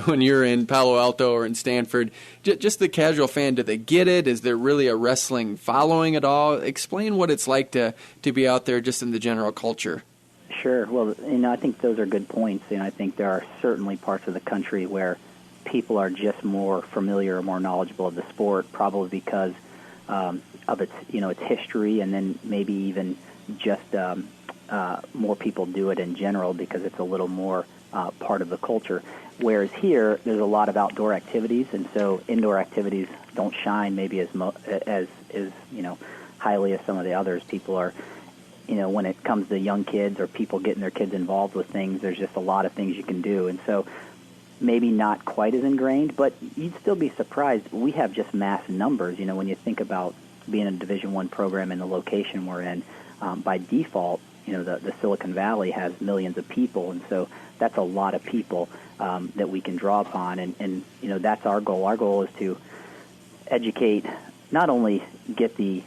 [SPEAKER 3] when you're in Palo Alto or in Stanford? Just the casual fan, do they get it? Is there really a wrestling following at all? Explain what it's like to be out there just in the general culture.
[SPEAKER 7] Sure. Well, I think those are good points. I think there are certainly parts of the country where people are just more familiar or more knowledgeable of the sport, probably because of its its history, and then maybe even just more people do it in general because it's a little more part of the culture. Whereas here, there's a lot of outdoor activities, and so indoor activities don't shine maybe as highly as some of the others. People are, when it comes to young kids or people getting their kids involved with things, there's just a lot of things you can do, and so maybe not quite as ingrained, but you'd still be surprised. We have just mass numbers. When you think about being a Division I program in the location we're in, by default, the Silicon Valley has millions of people, and so that's a lot of people that we can draw upon, and that's our goal. Our goal is to educate, not only get the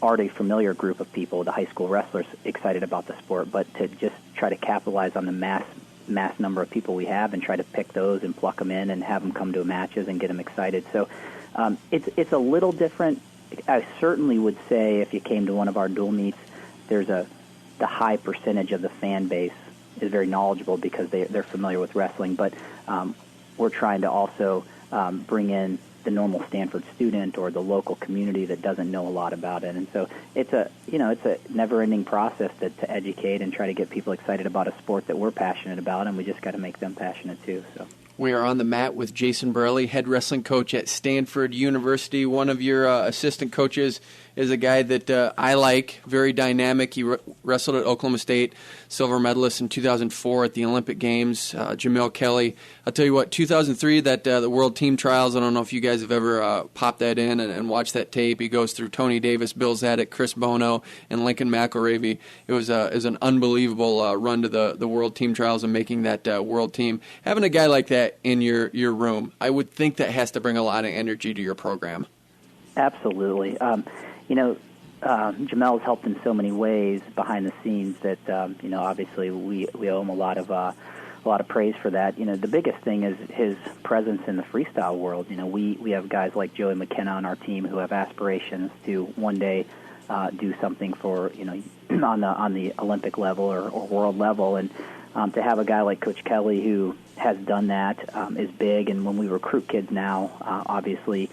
[SPEAKER 7] already familiar group of people, the high school wrestlers, excited about the sport, but to just try to capitalize on the mass number of people we have and try to pick those and pluck them in and have them come to matches and get them excited. So it's a little different. I certainly would say if you came to one of our dual meets, the high percentage of the fan base is very knowledgeable because they're familiar with wrestling, but we're trying to also bring in the normal Stanford student or the local community that doesn't know a lot about it. And so it's a never-ending process to educate and try to get people excited about a sport that we're passionate about, and we just got to make them passionate too. So.
[SPEAKER 3] We are on the mat with Jason Borrelli, head wrestling coach at Stanford University. One of your assistant coaches is a guy that I like, very dynamic. He wrestled at Oklahoma State, silver medalist in 2004 at the Olympic Games, Jamil Kelly. I'll tell you what, 2003, the World Team Trials, I don't know if you guys have ever popped that in and watched that tape. He goes through Tony Davis, Bill Zadek, Chris Bono, and Lincoln McElravy. It was an unbelievable run to the World Team Trials and making that world team. Having a guy like that in your room, I would think that has to bring a lot of energy to your program.
[SPEAKER 7] Absolutely. Jamel's helped in so many ways behind the scenes that obviously we owe him a lot of praise for that. The biggest thing is his presence in the freestyle world. We have guys like Joey McKenna on our team who have aspirations to one day do something for on the Olympic level or world level, and to have a guy like Coach Kelly who has done that is big. And when we recruit kids now, obviously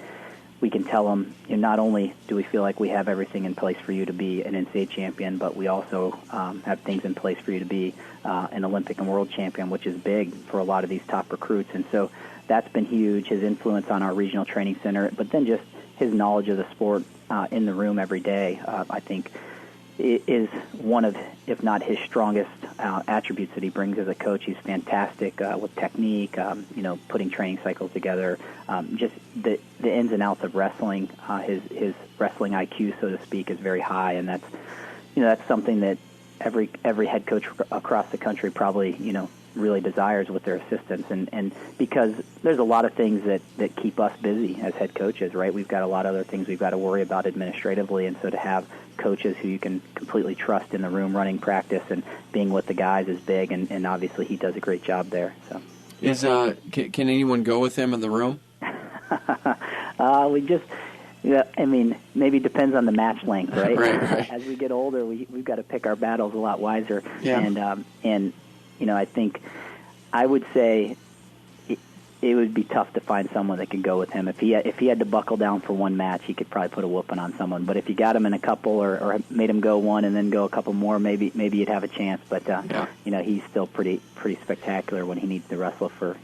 [SPEAKER 7] we can tell them, not only do we feel like we have everything in place for you to be an NCAA champion, but we also have things in place for you to be an Olympic and world champion, which is big for a lot of these top recruits. And so that's been huge, his influence on our regional training center, but then just his knowledge of the sport in the room every day, I think, is one of, if not his strongest attributes that he brings as a coach. He's fantastic with technique, putting training cycles together, just the ins and outs of wrestling. His wrestling IQ, so to speak, is very high, and that's something that every head coach across the country probably really desires with their assistants, and because there's a lot of things that keep us busy as head coaches, right? We've got a lot of other things we've got to worry about administratively, and so to have coaches who you can completely trust in the room running practice and being with the guys is big, and obviously he does a great job there. So,
[SPEAKER 3] can anyone go with him in the room?
[SPEAKER 7] We just, maybe depends on the match length, right?
[SPEAKER 3] Right.
[SPEAKER 7] As we get older, we've got to pick our battles a lot wiser,
[SPEAKER 3] yeah.
[SPEAKER 7] and I think I would say it would be tough to find someone that could go with him. If he had to buckle down for one match, he could probably put a whooping on someone. But if you got him in a couple or made him go one and then go a couple more, maybe you'd have a chance. But he's still pretty spectacular when he needs to wrestle for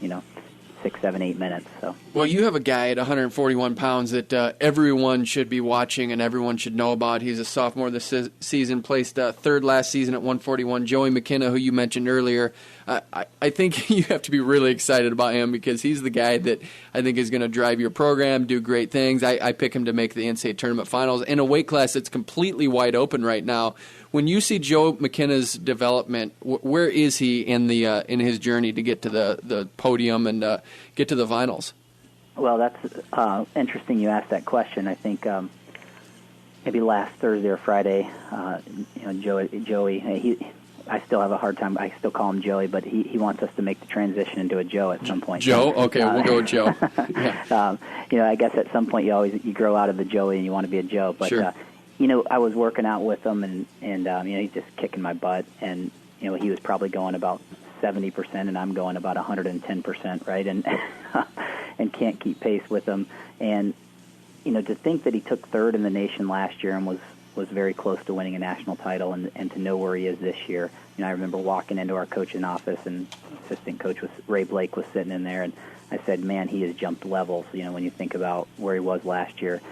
[SPEAKER 7] 6, 7, 8 minutes. So. Well,
[SPEAKER 3] you have a guy at 141 pounds that everyone should be watching and everyone should know about. He's a sophomore this season, placed third last season at 141. Joey McKenna, who you mentioned earlier. I think you have to be really excited about him because he's the guy that I think is going to drive your program, do great things. I pick him to make the NCAA tournament finals in a weight class that's completely wide open right now. When you see Joe McKenna's development, where is he in in his journey to get to the podium and get to the finals?
[SPEAKER 7] Well, that's interesting you asked that question. I think maybe last Thursday or Friday, Joey, I still have a hard time. I still call him Joey, but he wants us to make the transition into a Joe at some point.
[SPEAKER 3] Joe? Okay, we'll go with Joe. Yeah.
[SPEAKER 7] I guess at some point you grow out of the Joey and you want to be a Joe. But,
[SPEAKER 3] sure.
[SPEAKER 7] I was working out with him, and he's just kicking my butt. And, he was probably going about 70%, and I'm going about 110%, right? And and can't keep pace with him. And, to think that he took third in the nation last year and was very close to winning a national title, and to know where he is this year. I remember walking into our coaching office, and assistant coach Ray Blake was sitting in there, and I said, man, he has jumped levels, when you think about where he was last year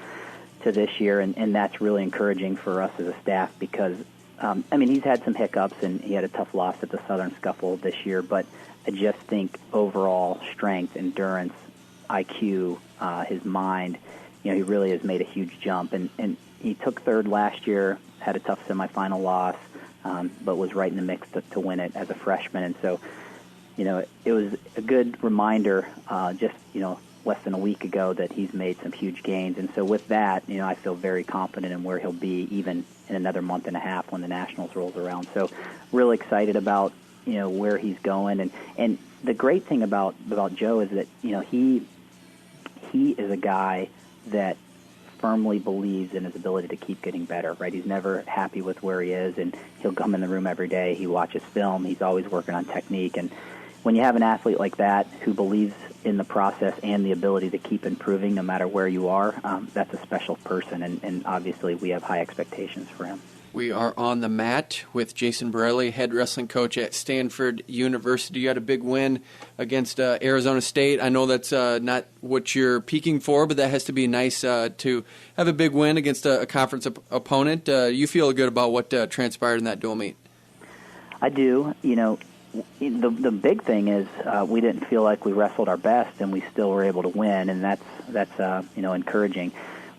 [SPEAKER 7] to this year, and that's really encouraging for us as a staff because, he's had some hiccups, and he had a tough loss at the Southern Scuffle this year, but I just think overall strength, endurance, IQ, his mind, he really has made a huge jump, and he took third last year, had a tough semifinal loss, but was right in the mix to win it as a freshman. And so, it was a good reminder just, less than a week ago that he's made some huge gains. And so with that, I feel very confident in where he'll be even in another month and a half when the Nationals rolls around. So really excited about, where he's going. And the great thing about Joe is that, he is a guy that firmly believes in his ability to keep getting better, right? He's never happy with where he is, and he'll come in the room every day. He watches film. He's always working on technique. And when you have an athlete like that who believes in the process and the ability to keep improving no matter where you are, that's a special person, and obviously we have high expectations for him.
[SPEAKER 3] We are on the mat with Jason Borrelli, head wrestling coach at Stanford University. You had a big win against Arizona State. I know that's not what you're peaking for, but that has to be nice to have a big win against a conference opponent. You feel good about what transpired in that dual meet?
[SPEAKER 7] I do. The big thing is we didn't feel like we wrestled our best, and we still were able to win, and that's encouraging.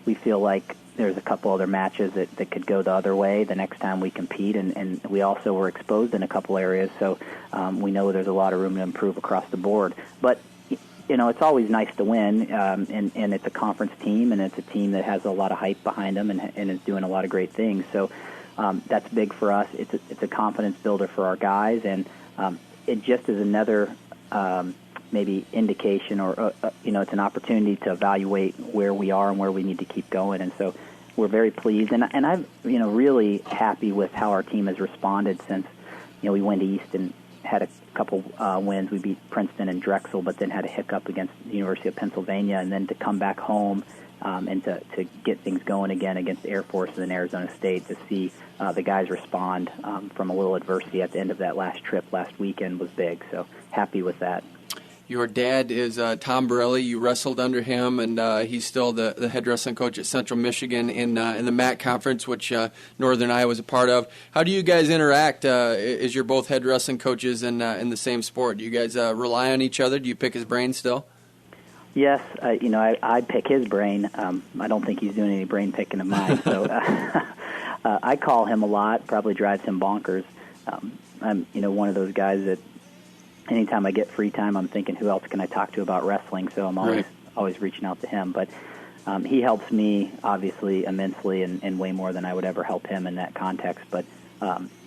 [SPEAKER 7] We feel like there's a couple other matches that could go the other way the next time we compete, and we also were exposed in a couple areas, so we know there's a lot of room to improve across the board. But it's always nice to win, and it's a conference team, and it's a team that has a lot of hype behind them and is doing a lot of great things. So that's big for us. It's a confidence builder for our guys, and it just is another maybe indication or, it's an opportunity to evaluate where we are and where we need to keep going. And so we're very pleased. And I'm, really happy with how our team has responded since, we went east and had a couple wins. We beat Princeton and Drexel, but then had a hiccup against the University of Pennsylvania. And then to come back home and to get things going again against Air Force and then Arizona State, to see the guys respond from a little adversity at the end of that last trip last weekend was big. So happy with that.
[SPEAKER 3] Your dad is Tom Borrelli. You wrestled under him, and he's still the head wrestling coach at Central Michigan in the MAC conference, which Northern Iowa was a part of. How do you guys interact as you're both head wrestling coaches in the same sport? Do you guys rely on each other? Do you pick his brain still?
[SPEAKER 7] Yes, I pick his brain. I don't think he's doing any brain picking of mine. So I call him a lot, probably drives him bonkers. I'm one of those guys that anytime I get free time, I'm thinking, who else can I talk to about wrestling? So I'm always reaching out to him. But he helps me, obviously, immensely and way more than I would ever help him in that context. But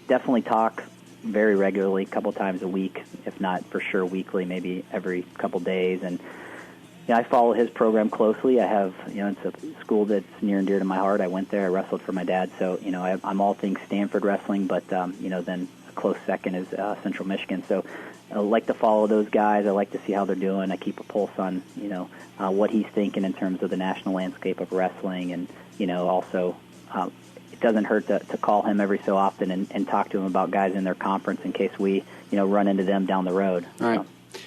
[SPEAKER 7] definitely talk very regularly, a couple times a week, if not for sure weekly, maybe every couple days. And I follow his program closely. I have, it's a school that's near and dear to my heart. I went there. I wrestled for my dad. So, I'm all things Stanford wrestling, but, then a close second is Central Michigan. So I like to follow those guys. I like to see how they're doing. I keep a pulse on, what he's thinking in terms of the national landscape of wrestling. And, also it doesn't hurt to call him every so often and talk to him about guys in their conference in case we, run into them down the road.
[SPEAKER 3] All right.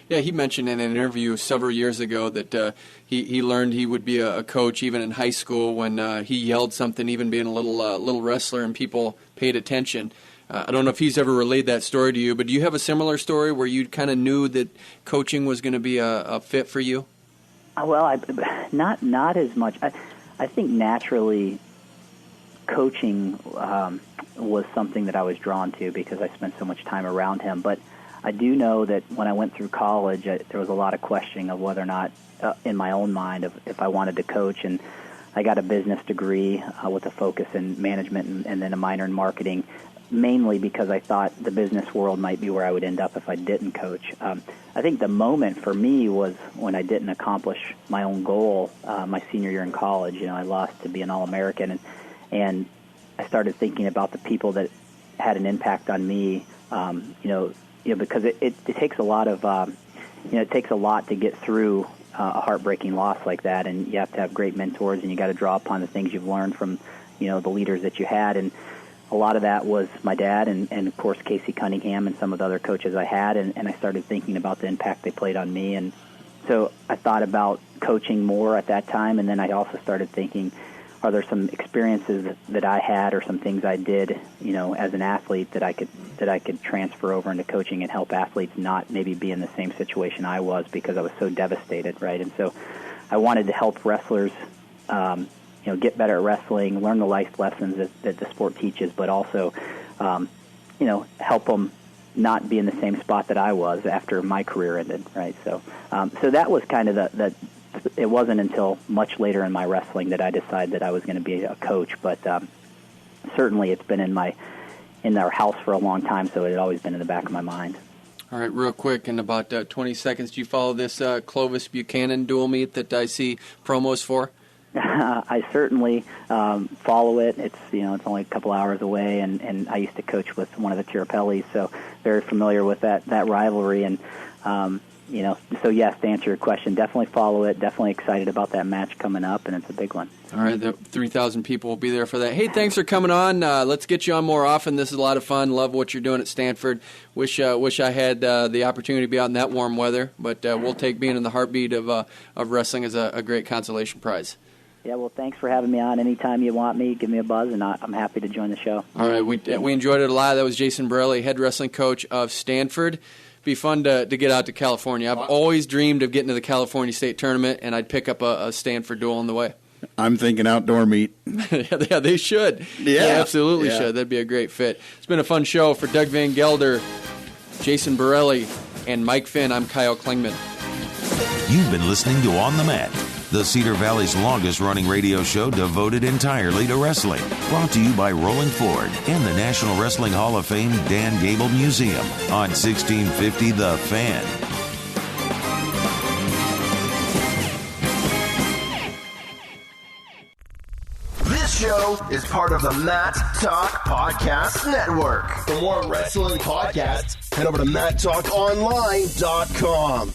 [SPEAKER 3] Yeah, he mentioned in an interview several years ago that he learned he would be a coach even in high school when he yelled something, even being a little wrestler, and people paid attention. I don't know if he's ever relayed that story to you, but do you have a similar story where you kind of knew that coaching was going to be a fit for you?
[SPEAKER 7] Well, not as much. I think naturally coaching was something that I was drawn to because I spent so much time around him. But I do know that when I went through college, there was a lot of questioning of whether or not, in my own mind, if I wanted to coach. And I got a business degree with a focus in management and then a minor in marketing, mainly because I thought the business world might be where I would end up if I didn't coach. I think the moment for me was when I didn't accomplish my own goal my senior year in college. I lost to be an All-American, and I started thinking about the people that had an impact on me, because it takes a lot of, it takes a lot to get through a heartbreaking loss like that, and you have to have great mentors, and you got to draw upon the things you've learned from, the leaders that you had. And a lot of that was my dad and of course, Casey Cunningham and some of the other coaches I had, and I started thinking about the impact they played on me. And so I thought about coaching more at that time, and then I also started thinking, are there some experiences that I had or some things I did, as an athlete that I could transfer over into coaching and help athletes not maybe be in the same situation I was because I was so devastated, right? And so I wanted to help wrestlers get better at wrestling, learn the life lessons that the sport teaches, but also, help them not be in the same spot that I was after my career ended, right? So that was kind of it wasn't until much later in my wrestling that I decided that I was going to be a coach, but certainly it's been in our house for a long time, so it had always been in the back of my mind.
[SPEAKER 3] All right, real quick, in about 20 seconds, do you follow this Clovis Buchanan dual meet that I see promos for?
[SPEAKER 7] I certainly follow it. It's it's only a couple hours away, and I used to coach with one of the Tirapellis, so very familiar with that rivalry. And so yes, to answer your question, definitely follow it. Definitely excited about that match coming up, and it's a big one.
[SPEAKER 3] All right, the 3,000 people will be there for that. Hey, thanks for coming on. Let's get you on more often. This is a lot of fun. Love what you're doing at Stanford. Wish I had the opportunity to be out in that warm weather, but we'll take being in the heartbeat of wrestling as a great consolation prize.
[SPEAKER 7] Yeah, well, thanks for having me on. Anytime you want me, give me a buzz, and I'm happy to join the show.
[SPEAKER 3] All right, we enjoyed it a lot. That was Jason Borrelli, head wrestling coach of Stanford. Be fun to get out to California. I've always dreamed of getting to the California State Tournament, and I'd pick up a Stanford duel on the way.
[SPEAKER 4] I'm thinking outdoor meet.
[SPEAKER 3] Yeah, they should.
[SPEAKER 4] Yeah.
[SPEAKER 3] They absolutely should. That'd be a great fit. It's been a fun show. For Doug Van Gelder, Jason Borrelli, and Mike Finn, I'm Kyle Klingman.
[SPEAKER 2] You've been listening to On the Mat, the Cedar Valley's longest-running radio show devoted entirely to wrestling. Brought to you by Rolling Ford and the National Wrestling Hall of Fame Dan Gable Museum on 1650 The Fan.
[SPEAKER 8] This show is part of the Mat Talk Podcast Network. For more wrestling podcasts, head over to MatTalkOnline.com.